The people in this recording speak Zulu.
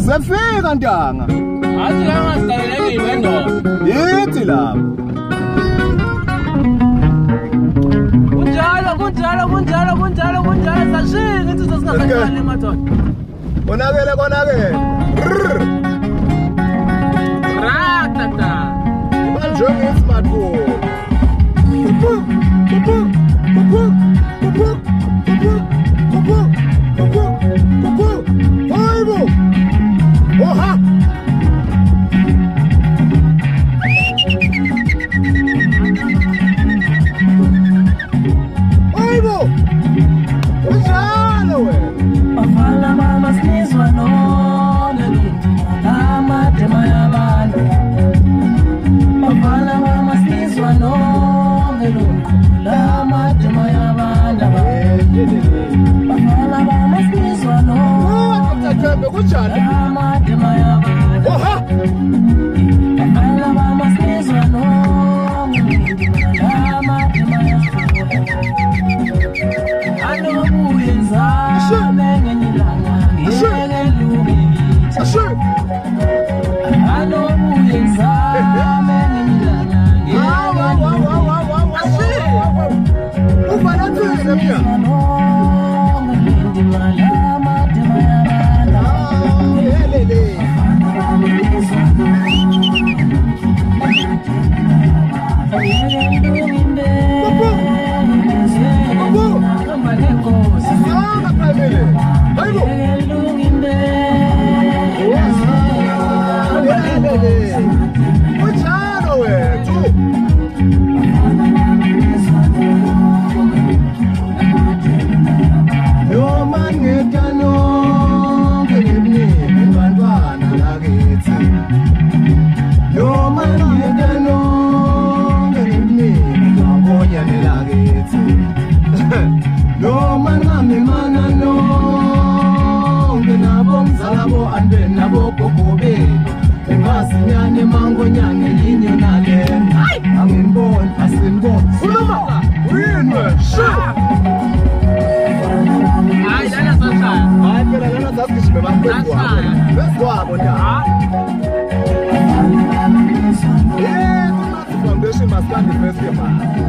Sefika ntanga. Athi angasidaleleki wena. Yithi lapho. Kunjalo sashinga ithi sasingakhathali emadoda. Konakele. Ratata. Manje ngismartphone. Oha! Oibo! Ujalo we! Bafana bamasizwa nona amatema yabantu. Bafana bamasizwa nona amatema yabantu. Bafana bamasizwa nona Athembe kunjani? amatema yabantu. Oha! Bafana bamasizwa nona amatema yabantu. Anobuyenza mengenyilanga ngekelungile. Anobuyenza mengenyilanga ngekelungile. Ufana tsile mina. Lelele. Sanga phambili. Hayibo. Lelele. Ujalo wethu. Noma ngedano ngemini bantwana lakithi. Noma ngedano ngemini ngabonya nelakithi. Noma ngami mana no ngenabo mzalabo ande nabo gogobe. Emasinyane mangonyane yinyo nale. Angiboni asiniboni. Uluma. Uyinwe. Hayi lana sasaya. Hayi phela lana sasigijime bafowabo. Beswabo nja. Foundation must stand the first year man.